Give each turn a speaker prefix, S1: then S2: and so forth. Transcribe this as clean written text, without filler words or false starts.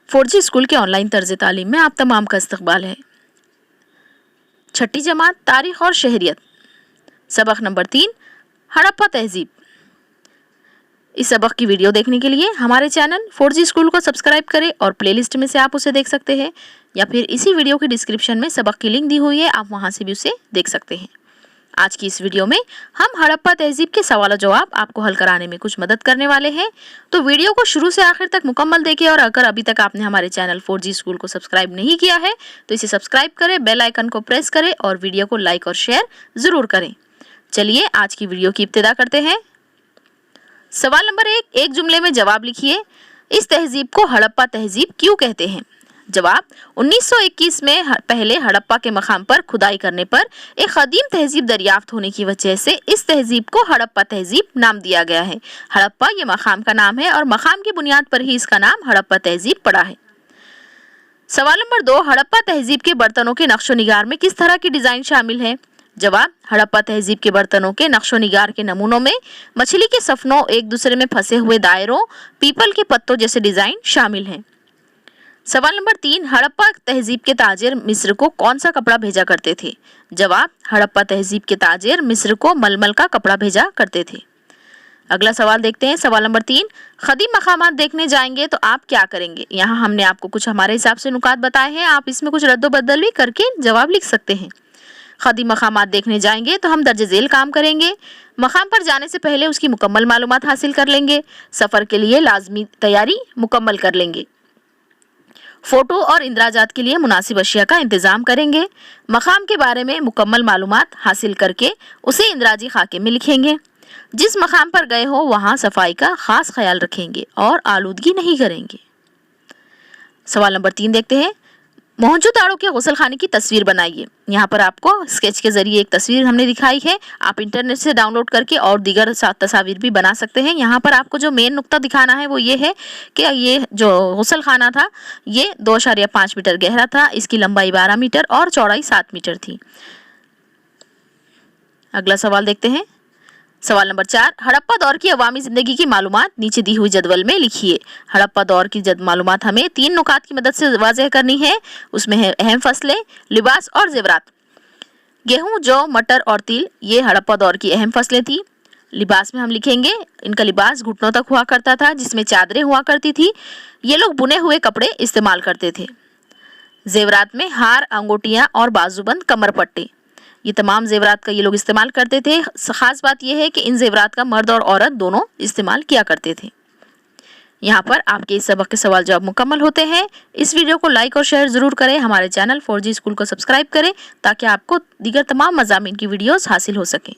S1: 4G school के online तर्ज तालीम में आप तमाम का इस्तकबाल है। छठी जमात तारीख और शहरियत, सबक नंबर 3 हड़प्पा तहजीब। इस सबक की वीडियो देखने के लिए हमारे चैनल 4G स्कूल को सब्सक्राइब करें और प्लेलिस्ट में से आप उसे देख सकते हैं, या फिर इसी वीडियो की डिस्क्रिप्शन में सबक की लिंक दी हुई है, आप वहां से भी उसे देख सकते हैं। आज की इस वीडियो में हम हड़प्पा तहजीब के सवाल जवाब आपको हल कराने में कुछ मदद करने वाले हैं, तो वीडियो को शुरू से आखिर तक मुकम्मल देखें। और अगर अभी तक आपने हमारे चैनल 4G स्कूल को सब्सक्राइब नहीं किया है तो इसे सब्सक्राइब करें, बेल आइकन को प्रेस करें और वीडियो को लाइक और शेयर ज़रूर करें। चलिए आज की वीडियो की इब्तिदा करते हैं। सवाल नंबर 1, एक जुमले में जवाब लिखिए। इस तहजीब को हड़प्पा तहजीब क्यों कहते हैं? जवाब, 1921 में पहले हड़प्पा के मकाम पर खुदाई करने पर एक कदीम तहजीब दरियाफ्त होने की वजह से इस तहजीब को हड़प्पा तहजीब नाम दिया गया है। हड़प्पा ये मकाम का नाम है और मकाम की बुनियाद पर ही इसका नाम हड़प्पा तहजीब पड़ा है। सवाल नंबर 2, हड़प्पा तहजीब के बर्तनों के नक्शो निगार में किस तरह की डिजाइन शामिल है? जवाब, हड़प्पा तहजीब के बर्तनों के नक्शो निगार के नमूनों में मछली के सफनों, एक दूसरे में फंसे हुए दायरों, पीपल के पत्तों जैसे डिजाइन शामिल हैं। सवाल नंबर 3, हड़प्पा तहजीब के ताजिर मिस्र को कौन सा कपड़ा भेजा करते थे? जवाब, हड़प्पा तहजीब के ताजिर मिस्र को मलमल का कपड़ा भेजा करते थे। अगला सवाल देखते हैं। सवाल नंबर 3, कदीम मकामात देखने जाएंगे तो आप क्या करेंगे? यहाँ हमने आपको कुछ हमारे हिसाब से नुकात बताए हैं, आप इसमें कुछ रद्दो-बदल भी करके जवाब लिख सकते हैं। कदीम मकामात देखने जाएंगे तो हम दर्ज झेल काम करेंगे। मकाम पर जाने से पहले उसकी मुकम्मल मालूमात हासिल कर लेंगे। सफ़र के लिए लाजमी तैयारी मुकम्मल कर लेंगे। फ़ोटो और इंदराजात के लिए मुनासिब अशिया का इंतज़ाम करेंगे। मकाम के बारे में मुकम्मल मालूमात हासिल करके उसे इंदराजी खाके में लिखेंगे। जिस मकाम पर गए हो वहाँ सफाई का ख़ास ख्याल रखेंगे और आलूदगी नहीं करेंगे। सवाल नंबर 3 देखते हैं। मोहनजोदाड़ो के गुसल खाने की तस्वीर बनाइए। यहाँ पर आपको स्केच के जरिए एक तस्वीर हमने दिखाई है, आप इंटरनेट से डाउनलोड करके और दीगर तस्वीर भी बना सकते हैं। यहाँ पर आपको जो मेन नुक्ता दिखाना है वो ये है कि ये जो गुसल खाना था ये 2.5 मीटर गहरा था, इसकी लंबाई 12 मीटर और चौड़ाई 7 मीटर थी। अगला सवाल देखते हैं। सवाल नंबर 4, हड़प्पा दौर की अवामी ज़िंदगी की मालूमात नीचे दी हुई जदवल में लिखिए। हड़प्पा दौर की मालूमात हमें 3 नुकात की मदद से वाज़ेह करनी है। उसमें है अहम फसलें, लिबास और ज़ेवरात। गेहूं, जौ, मटर और तिल ये हड़प्पा दौर की अहम फसलें थी। लिबास में हम लिखेंगे इनका लिबास घुटनों तक हुआ करता था, जिसमें चादरें हुआ करती थी। ये लोग बुने हुए कपड़े इस्तेमाल करते थे। ज़ेवरात में हार, अंगूठियाँ और बाजूबंद, कमर पट्टे, ये तमाम ज़ेवरात का ये लोग इस्तेमाल करते थे। ख़ास बात यह है कि इन ज़ेवरात का मर्द और औरत दोनों इस्तेमाल किया करते थे। यहाँ पर आपके इस सबक के सवाल जवाब मुकम्मल होते हैं। इस वीडियो को लाइक और शेयर ज़रूर करें। हमारे चैनल 4G स्कूल को सब्सक्राइब करें ताकि आपको दीगर तमाम मज़ामीन की वीडियोज़ हासिल हो सकें।